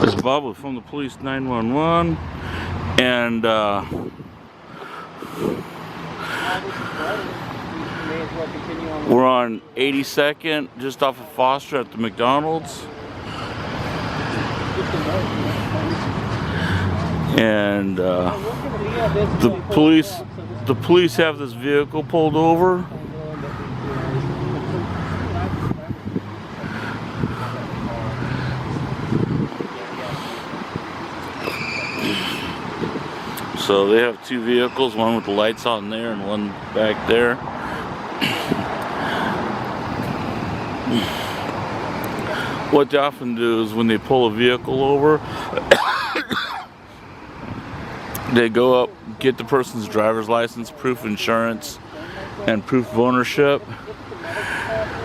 This is Bob from the police 911, and we're on 82nd, just off of Foster at the McDonald's. And the police have this vehicle pulled over. So they have two vehicles, one with the lights on there and one back there. What they often do is when they pull a vehicle over, they go up, get the person's driver's license, proof of insurance, and proof of ownership.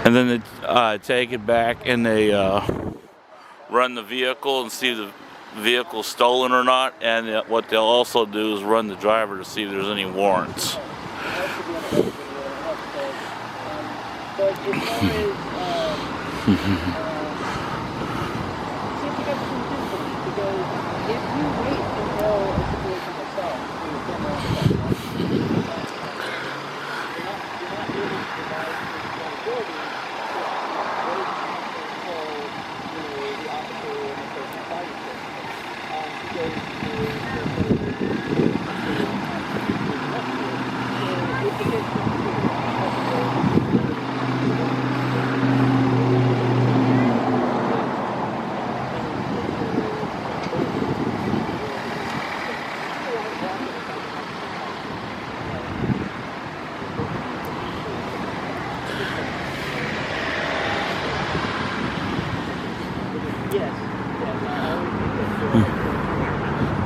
And then they take it back and they run the vehicle and see if the vehicle's stolen or not. And what they'll also do is run the driver to see if there's any warrants.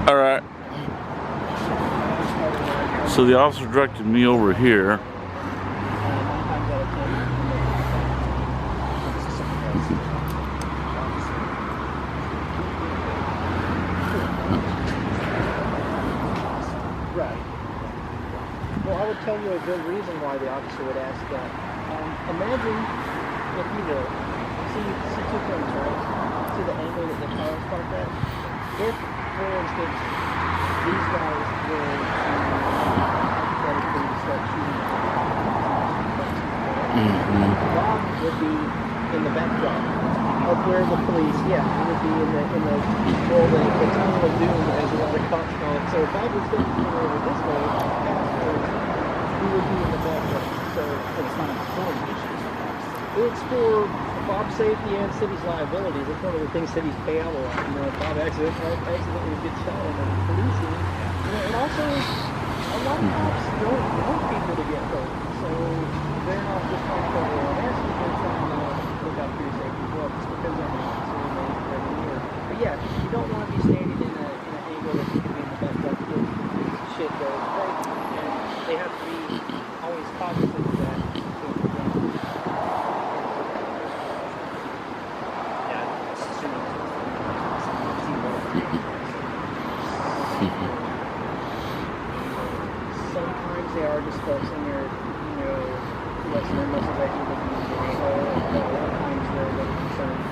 Alright. So the officer directed me over here. Right. Well, I would tell you a good reason why the officer would ask that. Imagine, if you will, see two things, right? See the angle that the car is parked at? If, for instance, these guys were to hypothetically start shooting Bob would be in the backdrop of where the police, it would be in the tunnel of doom, as a lot of cops call it. So if Bob was going to come over this way, he would be in the backdrop. So it's not a performance issue. It's for Bob's safety and city's liabilities. It's one of the things cities pay out a lot. You know, if Bob accidentally gets shot on the police scene. You know, and also, a lot of cops don't want people to get hurt. So they're not just trying to cover their asses, they're trying to look out for your safety as well, just because they're an officer and they're near. But yeah, you don't want to be standing in an angle that you can be in the best up if shit goes crazy. And they have to be always cognizant of that. Sometimes they are discussing their, lesson their muscles as you look at it. So a lot of times they're a little concerned.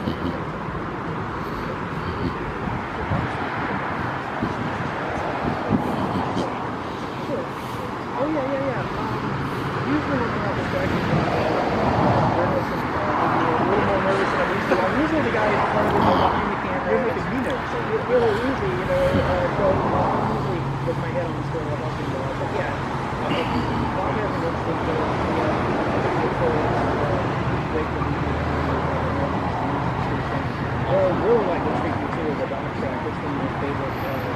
Sure. Oh yeah. Usually when they have distractions, they're a little more nervous than I'm used to. I'm usually the guy in front of them behind the camera. You're making me nervous. It's really easy, so I'm usually with my head on the screen, I'm helping them. But yeah, Bob has an instinct that really like the treatment too as a dog track. It's one of my favorite skills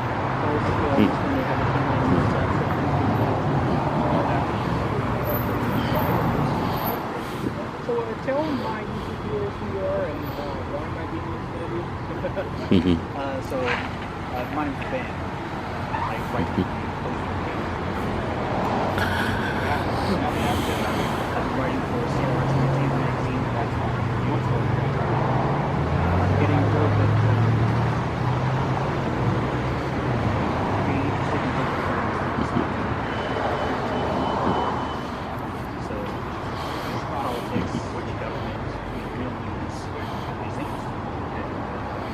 when they have a family and stuff. So tell them why you should do who you are and why am I being interviewed? So my name's Ben. I'm writing for CRS magazine. That's getting a little bit so politics, government, real news, these things.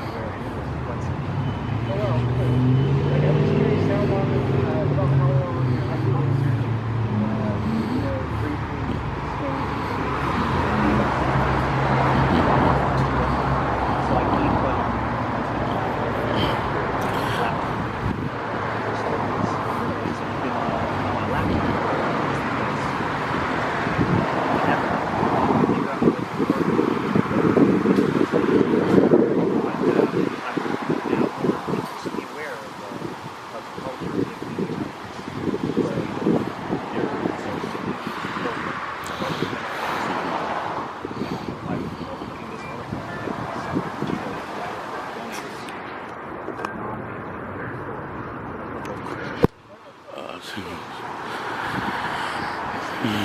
Where it is, what's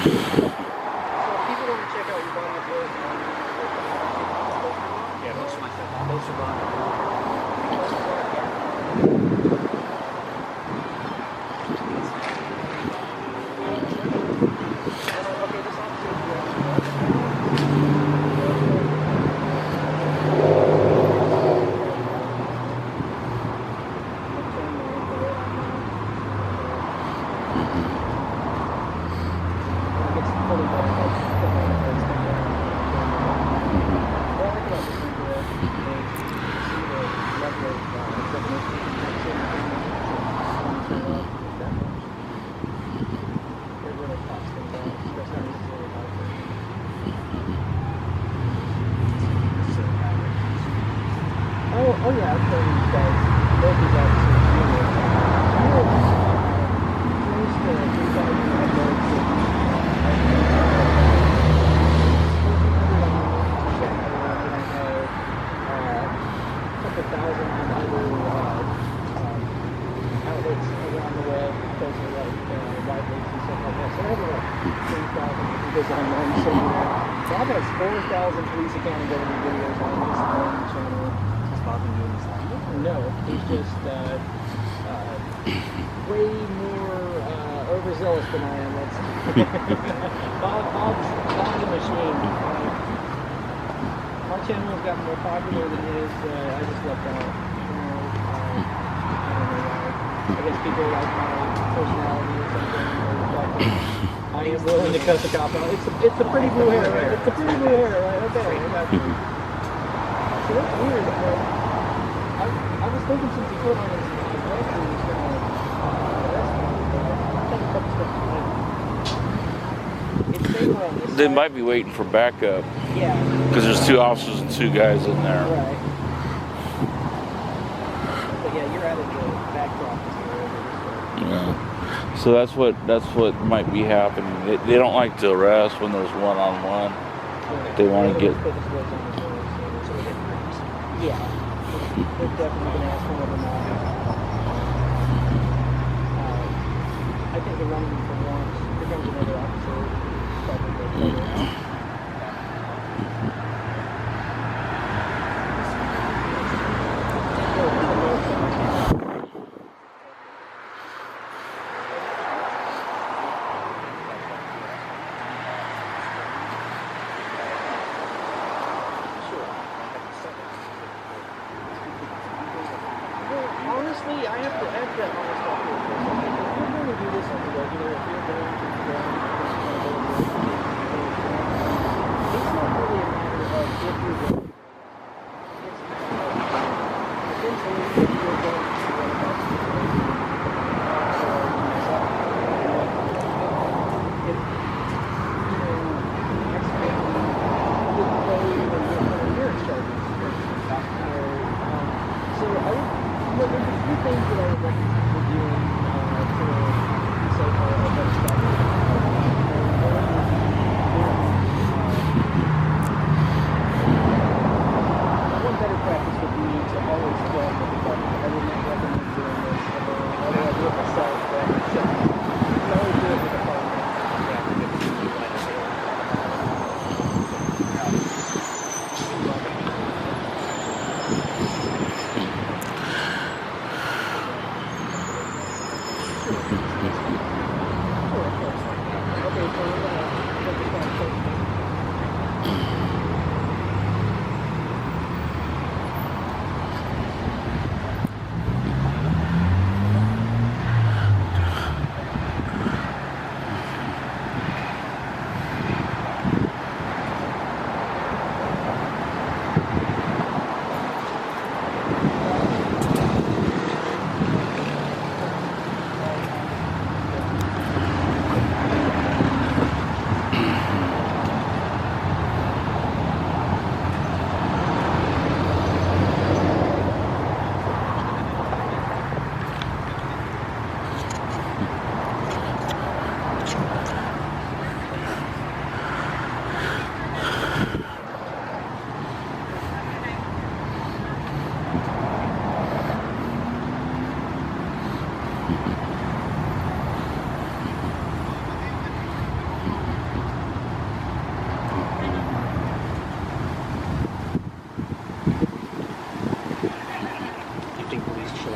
people want to check out your body work, Yeah, most of my stuff, most of my. okay, this officer Oh yeah, I've told these guys, both these officers, close to 3,000 uploads a week. 1,400 on the channel, and I know a couple thousand on other outlets around the web, because of like libraries and stuff like that. So I have like 3,000 videos online somewhere. So I've had 4,000 police accountability videos on this channel. No, he's just way more overzealous than I am. That's Bob's the machine. My channel has gotten more popular than his. I just left out. I don't know why. I guess people like my personality or something. Or the fact that I am willing to cut the cop out. It's the pretty blue hair, right? It's the pretty blue hair, right? Okay, I got you. So that's weird. I was thinking since he put on his record, he was going to it's safer on this They side. might be waiting for backup Yeah. because there's 2 officers and 2 guys in there. Right. But yeah, you're out of the backdrop. Yeah. So that's what might be happening. They don't like to arrest when there's one-on-one. They want to get. Yeah. They're definitely going to ask for another mile. I think they're running for warrants. Here comes another officer. Probably. Honestly, I have to honest talk to you. If you're going to do this on the regular, if you're going to it's not really a matter of if you're going to. It's eventually if you're going to But there's a few things that I would recommend for doing to be safer or better stuff. One better practice would be to always film the department. I would not recommend doing this alone. Although I do it myself, but always do it with the department.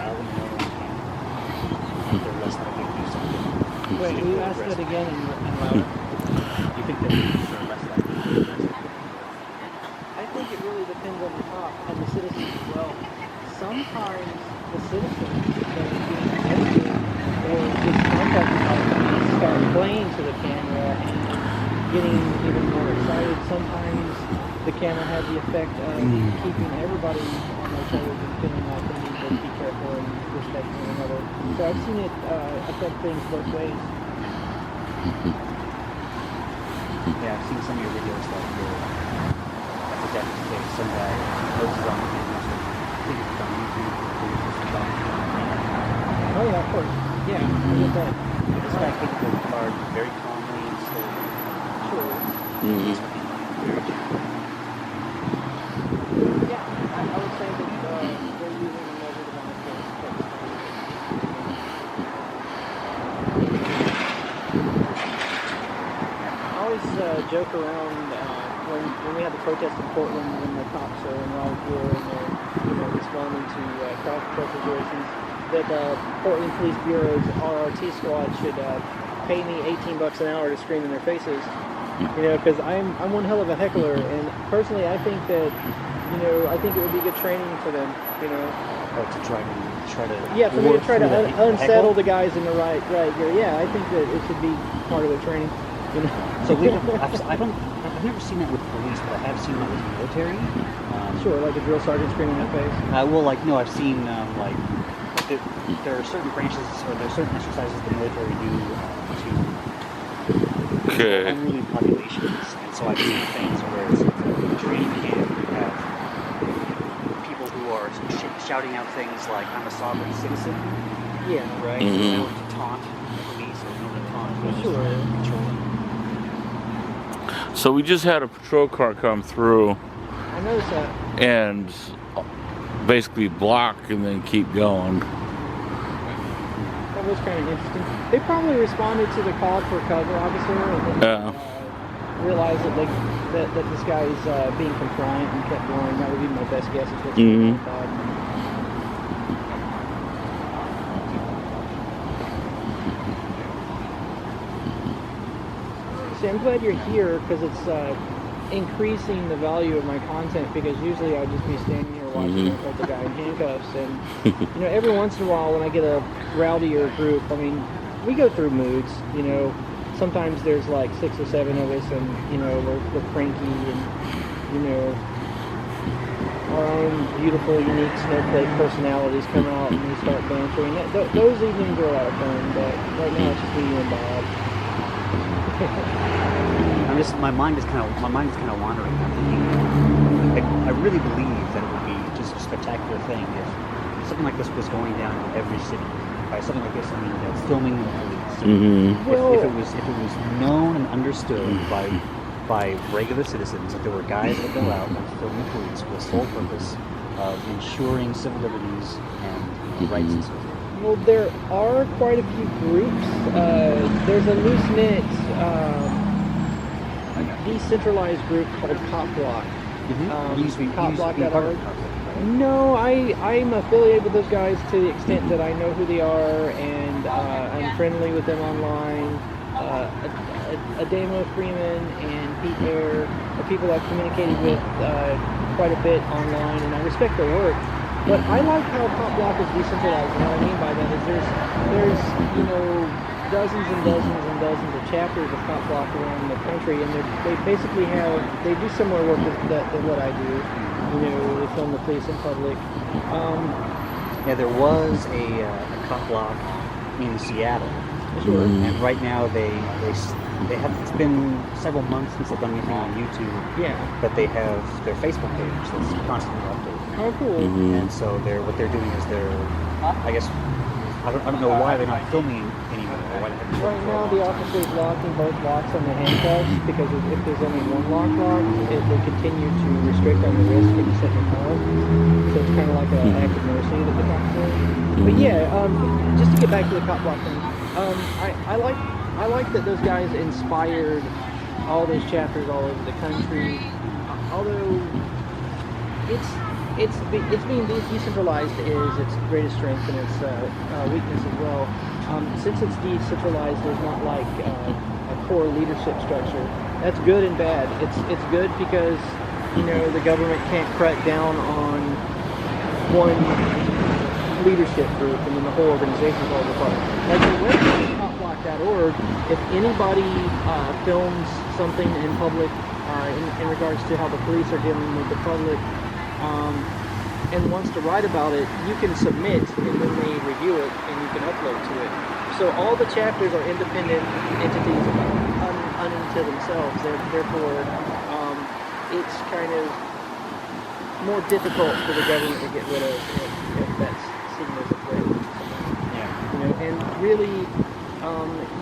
loud when no one can. They're less likely to do something. Wait, will you ask that again and louder? You think that police are less likely to do arrest people? I think it really depends on the cop and the citizens as well. Sometimes the citizens that are being arrested or just contacted by the police start playing to the camera and getting even more excited. Sometimes the camera has the effect of keeping everybody on their toes and feeling like they need to be careful and respect one another. So I've seen it affect things both ways. Yeah, I've seen some of your videos like that's exactly the case. Some guy poses on the camera, so I think it's on YouTube. Oh yeah, of course. Yeah, I get that. But this guy takes the card very calmly and slowly. Sure. Mhm. Very gentle. Yeah, I would say that they're using a measured amount of force to take this I always joke around when we had the protest in Portland when the cops are in riot gear and they're responding to crowd control situations that Portland Police Bureau's RRT squad should pay me $18 an hour to scream in their faces. Because I'm one hell of a heckler, and personally I think that I think it would be good training for them. Oh, to try to Yeah, for me to work try to through the unsettle heckle? the guys in the right gear. Yeah, I think that it should be part of their training. So I've never seen that with police, but I have seen that with military. Sure, like a drill sergeant screaming in the face. No, I've seen there are certain branches or there are certain exercises the military do to Okay. unruly populations, and so I've seen things where it's a training camp. You have people who are shouting out things like "I'm a sovereign citizen," Yeah. right? Mhm. In order to taunt the police, or in order to taunt those Sure. patrolling. So we just had a patrol car come through I noticed that. and basically block and then keep going. That was kind of interesting. They probably responded to the call for cover, officer, and then realized that this guy's being compliant and kept going. That would be my best guess. Is what's going on. See, I'm glad you're here because it's increasing the value of my content, because usually I'd just be standing here watching like the guy in handcuffs, and every once in a while when I get a rowdier group, I mean, we go through moods, sometimes there's like 6 or 7 of us, and we're cranky, and our own beautiful, unique snowflake personalities come out and we start bantering. Those evenings are a lot of fun, but right now it's just me and Bob. My mind is kind of wandering. I'm thinking, I really believe that it would be just a spectacular thing if something like this was going down in every city. By something like this, I mean filming the police. If it was known and understood by regular citizens that there were guys that go out and film the police for the sole purpose of ensuring civil liberties and rights and so forth. Well, there are quite a few groups. There's a loose-knit, decentralized group called Cop Block. Copblock.org. No, I'm affiliated with those guys to the extent that I know who they are, and I'm friendly with them online. Adamo Freeman and Pete Air are people I've communicated with quite a bit online, and I respect their work. But I like how Cop Block is decentralized, and what I mean by that is there's dozens and dozens and dozens of chapters of Cop Block around the country, and they basically they do similar work than what I do. They film the police in public. Yeah, there was a Cop Block in Seattle. Sure. And right now they have, it's been several months since they've done anything on YouTube. Yeah. But they have their Facebook page that's constantly updated. Oh, cool. And so what they're doing is I guess I don't know why they're not filming anymore. Or why they haven't filmed Right for a now, long the time. officer's locking both locks on the handcuffs, because if there's only one lock, they continue to restrict on the wrist when you set the car. So it's kind of like an act of mercy that the cops do. But yeah, just to get back to the Cop Block thing, I like that those guys inspired all those chapters all over the country. Although it's being decentralized is its greatest strength and its weakness as well. Since it's decentralized, there's not like a core leadership structure. That's good and bad. It's good because the government can't crack down on one leadership group and then the whole organization falls apart. Like the website copblock.org, if anybody films something in public in regards to how the police are dealing with the public and wants to write about it, you can submit and then they review it and you can upload to it. So all the chapters are independent entities unto themselves. Therefore, it's kind of more difficult for the government to get rid of if that's seen as a threat. Yeah. And really,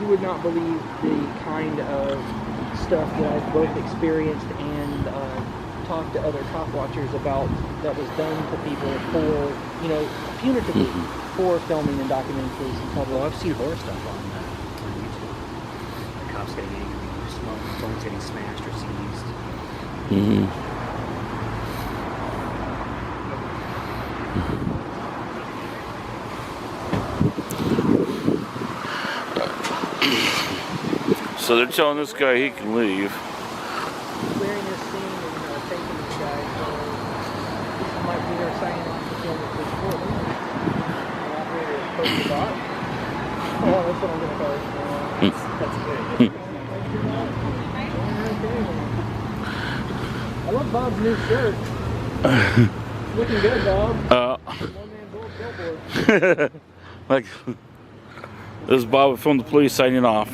you would not believe the kind of stuff that I've both experienced and talked to other cop watchers about that was done to people for, punitively for filming and documenting police in public. Well, I've seen horror stuff on YouTube. The cops getting angry, phones getting smashed or seized. So they're telling this guy he can leave. Clearing this scene and taking this guy, so this might be their signing off to film this report. Operator approach the bot. Oh, that's what I'm going to call it. That's good. I love Bob's new shirt. Looking good, Bob. One-man billboard. Like, this is Bob from the police signing off.